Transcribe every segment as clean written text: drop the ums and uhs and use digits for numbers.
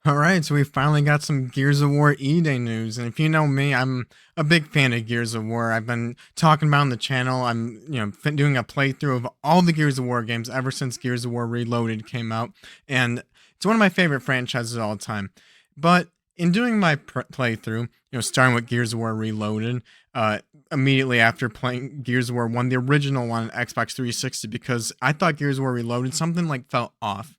All right, so we finally got some Gears of War E-Day news, and if you know me, I'm a big fan of Gears of War. I've been talking about on the channel. I'm, doing a playthrough of all the Gears of War games ever since Gears of War Reloaded came out, and it's one of my favorite franchises of all time. But in doing my playthrough, starting with Gears of War Reloaded, uh, immediately after playing Gears of War 1, the original one on Xbox 360, because I thought Gears of War Reloaded something like felt off.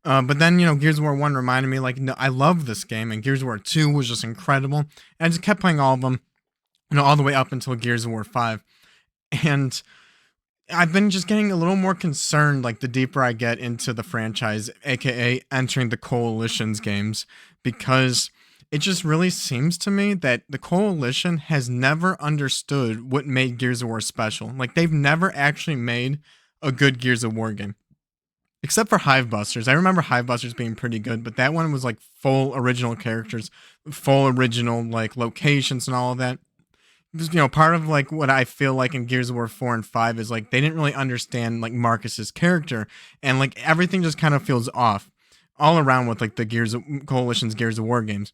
But then, Gears of War 1 reminded me, like, no, I love this game, and Gears of War 2 was just incredible. And I just kept playing all of them, all the way up until Gears of War 5. And I've been just getting a little more concerned, like, the deeper I get into the franchise, aka entering the Coalition's games, because it just really seems to me that the Coalition has never understood what made Gears of War special. Like, they've never actually made a good Gears of War game. Except for Hivebusters. I remember Hivebusters being pretty good, but that one was like full original characters, full original like locations and all of that. Just, part of like what I feel like in Gears of War 4 and 5 is like they didn't really understand like Marcus's character, and like everything just kind of feels off all around with like the Gears of Coalition's Gears of War games.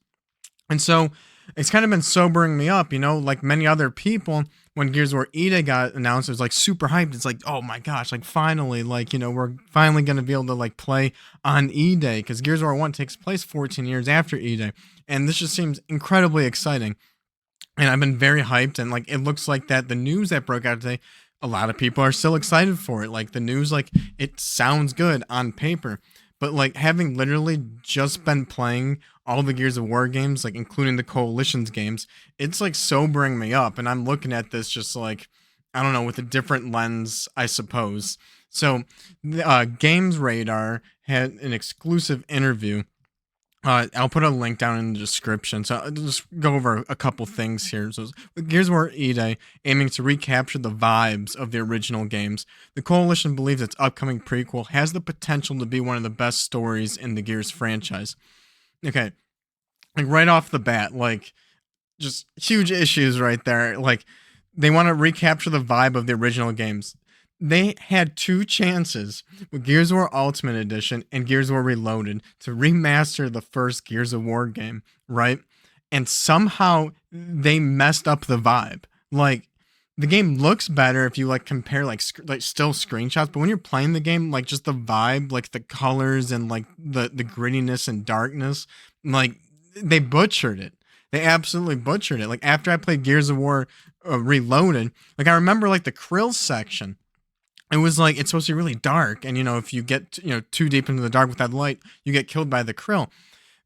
And so it's kind of been sobering me up, like many other people. When Gears of War E-Day got announced, it was like super hyped. It's like, oh my gosh, like finally, like, we're finally going to be able to like play on E-Day, because Gears of War 1 takes place 14 years after E-Day. And this just seems incredibly exciting. And I've been very hyped. And like, it looks like that the news that broke out today, a lot of people are still excited for it. Like the news, like it sounds good on paper. But like having literally just been playing all the Gears of War games, like including the Coalition's games, it's like sobering me up. And I'm looking at this just like, I don't know, with a different lens, I suppose. So, Games Radar had an exclusive interview. I'll put a link down in the description. So I'll just go over a couple things here. So Gears of War E-Day, aiming to recapture the vibes of the original games. The Coalition believes its upcoming prequel has the potential to be one of the best stories in the Gears franchise. Okay, like right off the bat, like just huge issues right there. Like they want to recapture the vibe of the original games. They had two chances with Gears of War Ultimate Edition and Gears of War Reloaded to remaster the first Gears of War game, right? And somehow they messed up the vibe. Like the game looks better if you like compare like still screenshots, but when you're playing the game, like just the vibe, like the colors and like the grittiness and darkness, like they butchered it. They absolutely butchered it. Like after I played Gears of War Reloaded, like I remember like the Krill section. It was like it's supposed to be really dark, and if you get too deep into the dark with that light, you get killed by the Krill.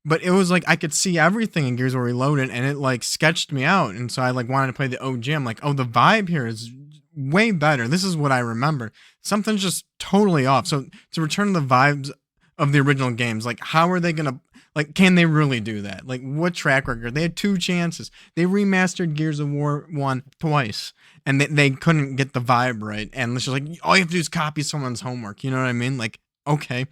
But it was like I could see everything in Gears of War Reloaded, and it like sketched me out, and so I like wanted to play the OG. I'm like, oh, the vibe here is way better. This is what I remember. Something's just totally off. So to return to the vibes of the original games, like how are they gonna like? Can they really do that? Like what track record? They had two chances. They remastered Gears of War 1 twice, and they couldn't get the vibe right. And it's just like all you have to do is copy someone's homework. You know what I mean? Like okay.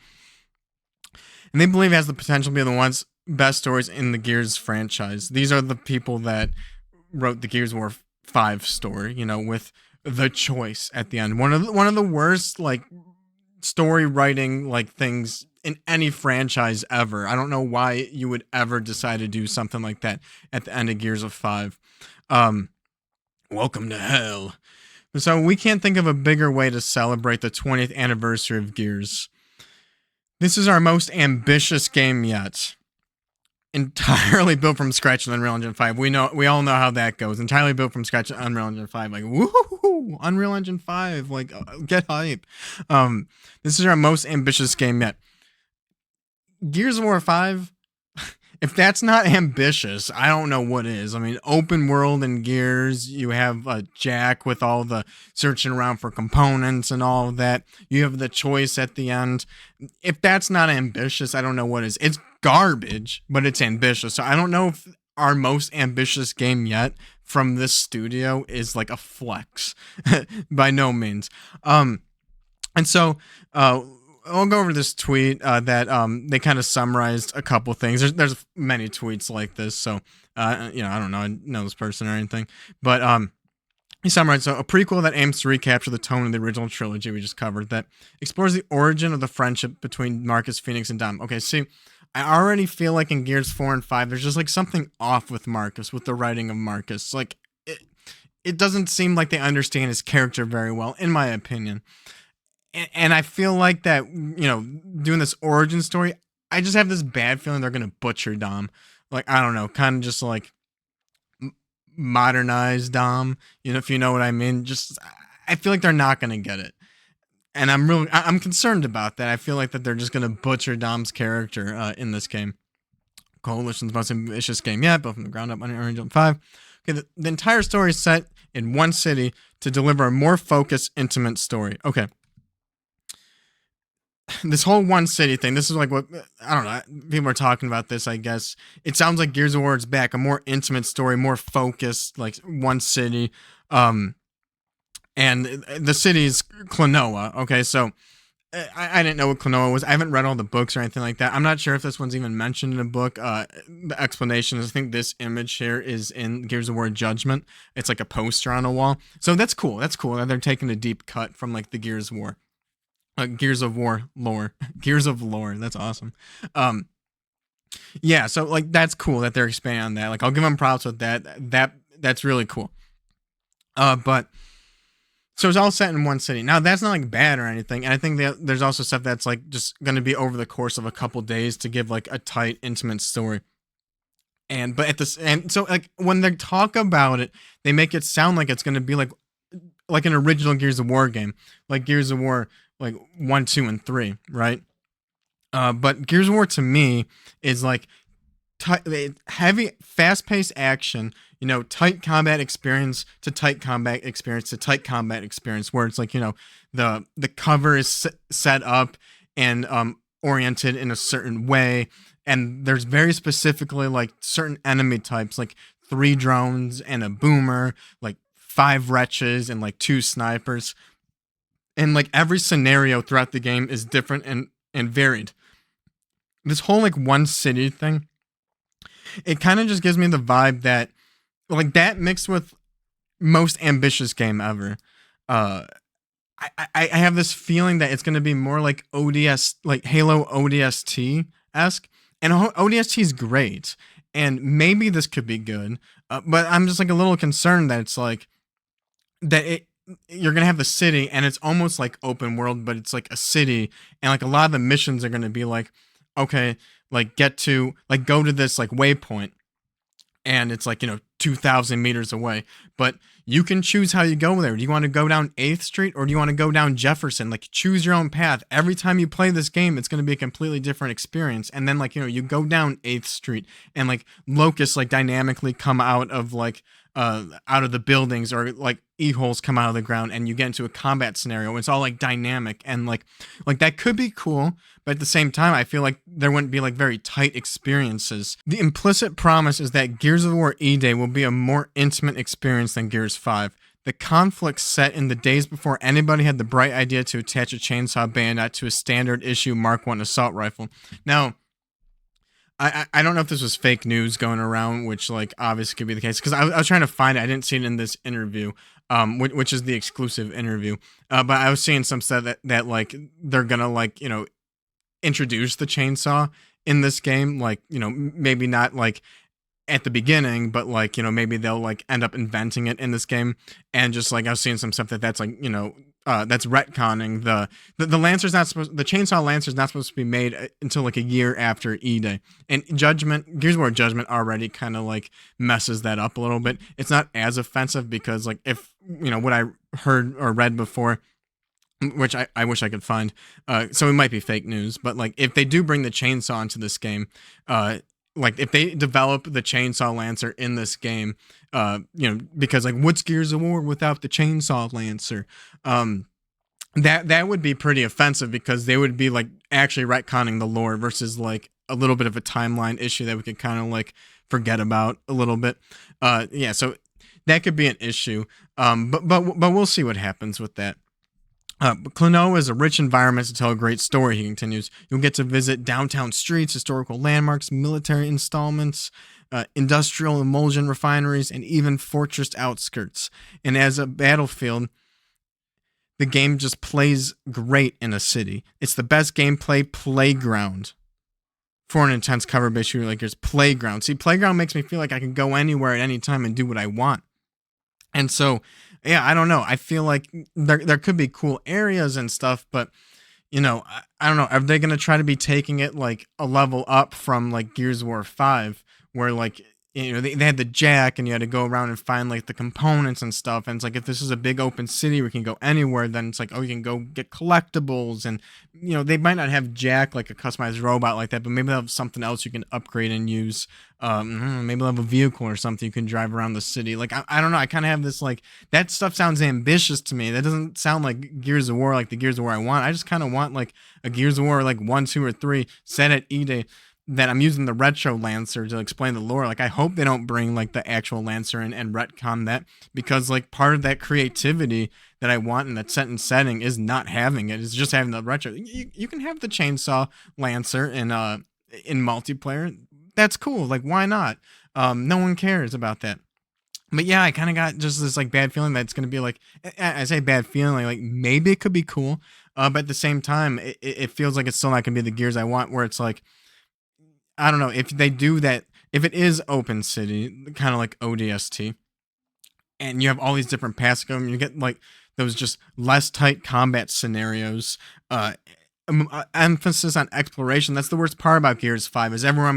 And they believe it has the potential to be the one's best stories in the Gears franchise. These are the people that wrote the Gears of War 5 story, with the choice at the end. One of the worst like story writing like things in any franchise ever. I don't know why you would ever decide to do something like that at the end of Gears of 5. Welcome to hell. So we can't think of a bigger way to celebrate the 20th anniversary of Gears. This is our most ambitious game yet. Entirely built from scratch in Unreal Engine 5. We all know how that goes. Entirely built from scratch in Unreal Engine 5. Like, woohoo! Unreal Engine 5. Like, get hype. This is our most ambitious game yet. Gears of War 5, if that's not ambitious, I don't know what is. I mean, open world in Gears, you have Jack with all the searching around for components and all of that. You have the choice at the end. If that's not ambitious, I don't know what is. It's garbage, but it's ambitious. So I don't know if our most ambitious game yet from this studio is like a flex. By no means. And so I'll go over this tweet that they kind of summarized a couple things. There's many tweets like this, so I don't know this person or anything, but he summarized a prequel that aims to recapture the tone of the original trilogy we just covered, that explores the origin of the friendship between Marcus Phoenix and Dom. Okay, see, I already feel like in Gears 4 and 5, there's just like something off with Marcus, with the writing of Marcus. Like, it doesn't seem like they understand his character very well, in my opinion. And I feel like that, doing this origin story, I just have this bad feeling they're going to butcher Dom. Like, I don't know, kind of just like modernize Dom, if you know what I mean. Just, I feel like they're not going to get it. And I'm concerned about that. I feel like that they're just going to butcher Dom's character in this game. Coalition's most ambitious game yet, built from the ground up on Unreal Engine 5. Okay, the entire story is set in one city to deliver a more focused, intimate story. Okay. This whole one city thing, this is like what, I don't know, people are talking about this, I guess. It sounds like Gears of War is back, a more intimate story, more focused, like one city. And the city is Klonoa. Okay, so I didn't know what Klonoa was. I haven't read all the books or anything like that. I'm not sure if this one's even mentioned in a book. The explanation is, I think this image here is in Gears of War Judgment. It's like a poster on a wall. So that's cool. That's cool that they're taking a deep cut from like the Gears of War. Gears of War lore. Gears of lore. That's awesome. Yeah, so like that's cool that they're expanding on that. Like I'll give them props with that. That's really cool. But so it's all set in one city. Now that's not like bad or anything. And I think that there's also stuff that's like just going to be over the course of a couple days to give like a tight, intimate story. And so like when they talk about it, they make it sound like it's going to be like an original Gears of War game, like Gears of War like 1, 2, and 3, right? But Gears of War to me is like heavy, fast-paced action, tight combat experience to tight combat experience to tight combat experience, where it's like, the cover is set up and oriented in a certain way, and there's very specifically like certain enemy types, like 3 drones and a boomer, like 5 wretches and like 2 snipers. And like every scenario throughout the game is different and varied. This whole like one city thing, it kind of just gives me the vibe that like that mixed with most ambitious game ever. I have this feeling that it's going to be more like ODS, like Halo ODST esque, and ODST is great, and maybe this could be good, but I'm just like a little concerned that it's like that you're gonna have the city and it's almost like open world, but it's like a city, and like a lot of the missions are gonna be like, okay, like go to this like waypoint, and it's like 2,000 meters away, but you can choose how you go there. Do you want to go down 8th Street or do you want to go down Jefferson? Like choose your own path. Every time you play this game, it's going to be a completely different experience. And then like you go down 8th Street and like locusts like dynamically come out of like out of the buildings, or like e-holes come out of the ground, and you get into a combat scenario. It's all like dynamic, and like that could be cool, but at the same time I feel like there wouldn't be like very tight experiences. The implicit promise is that Gears of War E-Day will be a more intimate experience than Gears 5. The conflict set in the days before anybody had the bright idea to attach a chainsaw bayonet to a standard issue Mark 1 assault rifle. Now, I don't know if this was fake news going around, which like obviously could be the case, because I was trying to find it. I didn't see it in this interview, which is the exclusive interview. But I was seeing some stuff that like they're gonna like introduce the chainsaw in this game, like maybe not like at the beginning, but like maybe they'll like end up inventing it in this game. And just like I was seeing some stuff that's like that's retconning the Lancer's not supposed, the chainsaw Lancer's not supposed to be made until like a year after E-Day. And Gears of War Judgment already kind of like messes that up a little bit. It's not as offensive because like if what I heard or read before, which I wish I could find, so it might be fake news, but like if they do bring the chainsaw into this game, like if they develop the chainsaw Lancer in this game, because like what's Gears of War without the chainsaw Lancer? That would be pretty offensive, because they would be like actually retconning the lore versus like a little bit of a timeline issue that we could kind of like forget about a little bit. Yeah, so that could be an issue. But we'll see what happens with that. But Klonoa is a rich environment to tell a great story, he continues. You'll get to visit downtown streets, historical landmarks, military installments, industrial emulsion refineries, and even fortress outskirts. And as a battlefield, the game just plays great in a city. It's the best gameplay playground for an intense cover based shooter like there's Playground. See, Playground makes me feel like I can go anywhere at any time and do what I want. And so, yeah, I don't know. I feel like there could be cool areas and stuff, but I don't know. Are they gonna try to be taking it like a level up from like Gears of War 5, where like they had the jack and you had to go around and find like the components and stuff. And it's like if this is a big open city we can go anywhere, then it's like, oh, you can go get collectibles. And they might not have Jack like a customized robot like that, but maybe they'll have something else you can upgrade and use. Maybe they'll have a vehicle or something you can drive around the city. Like I don't know. I kind of have this like that stuff sounds ambitious to me. That doesn't sound like Gears of War, like the Gears of War I want. I just kind of want like a Gears of War like 1, 2, or 3 set at E-Day that I'm using the retro Lancer to explain the lore. Like I hope they don't bring like the actual Lancer and retcon that, because like part of that creativity that I want in that setting is not having it. It's just having the retro. You can have the chainsaw Lancer in multiplayer. That's cool. Like why not? No one cares about that. But yeah, I kind of got just this like bad feeling that it's gonna be like I say bad feeling like maybe it could be cool, but at the same time it feels like it's still not gonna be the Gears I want. Where it's like I don't know if they do that, if it is open city, kind of like ODST, and you have all these different paths going, you get like those just less tight combat scenarios. Emphasis on exploration. That's the worst part about Gears 5 is everywhere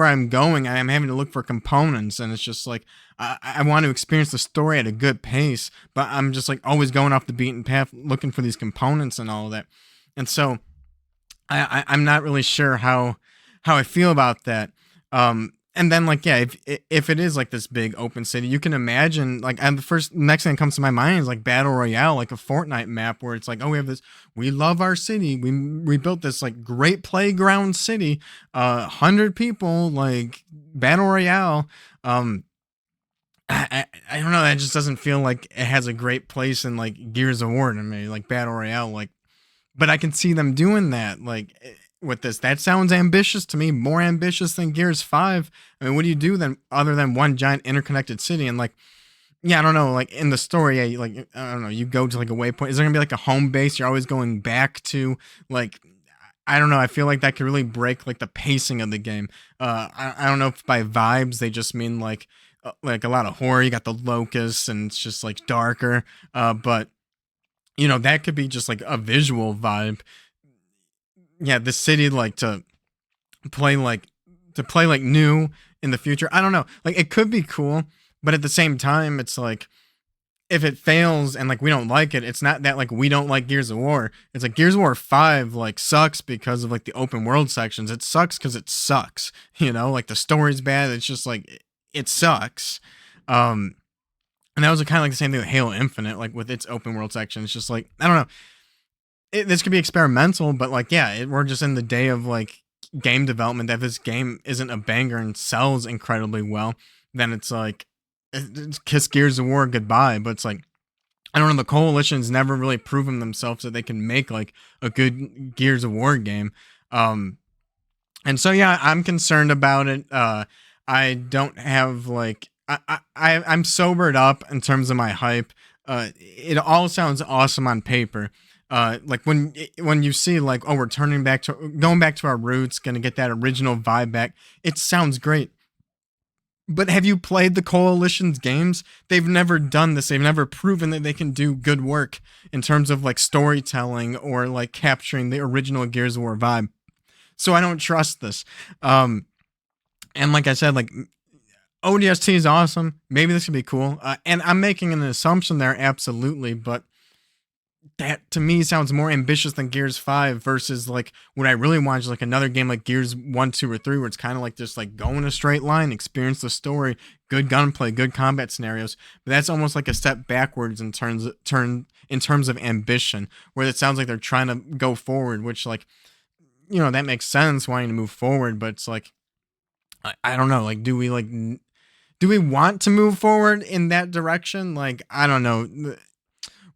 I'm going, I am having to look for components, and it's just like I want to experience the story at a good pace, but I'm just like always going off the beaten path looking for these components and all of that. And so I'm not really sure how I feel about that. And then like yeah, if it is like this big open city, you can imagine like, and the next thing that comes to my mind is like battle royale, like a Fortnite map where it's like, oh, we love our city, we built this like great playground city, 100 people, like battle royale. I don't know, that just doesn't feel like it has a great place in like Gears of War to me, like battle royale, like, but I can see them doing that like with this. That sounds ambitious to me, more ambitious than Gears 5. I mean, what do you do then other than one giant interconnected city? And like, yeah, I don't know, like in the story, yeah, like I don't know, you go to like a waypoint. Is there gonna be like a home base you're always going back to? Like, I don't know. I feel like that could really break like the pacing of the game. I don't know if by vibes they just mean like a lot of horror. You got the locusts and it's just like darker. But that could be just like a visual vibe. Yeah, the city like play like play like new in the future. I don't know. Like it could be cool, but at the same time, it's like if it fails and like we don't like it, it's not that like we don't like Gears of War. It's like Gears of War 5 like sucks because of like the open world sections. It sucks because it sucks. Like the story's bad. It's just like it sucks. And that was kind of like the same thing with Halo Infinite, like with its open world section. It's just like I don't know. This could be experimental, but like yeah, we're just in the day of like game development. That if this game isn't a banger and sells incredibly well, then it's like kiss Gears of War goodbye. But it's like I don't know, the Coalition's never really proven themselves that they can make like a good Gears of War game. And so yeah, I'm concerned about it. I don't have like I'm sobered up in terms of my hype. It all sounds awesome on paper. Like when you see like, oh, we're going back to our roots, gonna get that original vibe back. It sounds great. But have you played the Coalition's games? They've never done this. They've never proven that they can do good work in terms of like storytelling or like capturing the original Gears of War vibe. So I don't trust this. And like I said, like ODST is awesome. Maybe this could be cool. And I'm making an assumption there, absolutely, but that to me sounds more ambitious than Gears 5 versus like what I really want is like another game like Gears 1, 2, or 3 where it's kind of like just like go in a straight line, experience the story, good gunplay, good combat scenarios. But that's almost like a step backwards in terms of ambition, where it sounds like they're trying to go forward, which like that makes sense wanting to move forward, but it's like I don't know, like do we want to move forward in that direction? Like I don't know.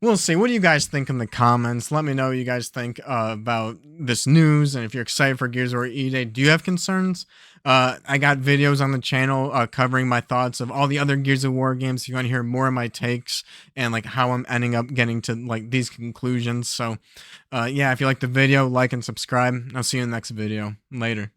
We'll see. What do you guys think in the comments? Let me know what you guys think about this news, and if you're excited for Gears of War E-Day. Do you have concerns? I got videos on the channel covering my thoughts of all the other Gears of War games. If you want to hear more of my takes and like how I'm ending up getting to like these conclusions. So yeah, if you like the video, like and subscribe. I'll see you in the next video. Later.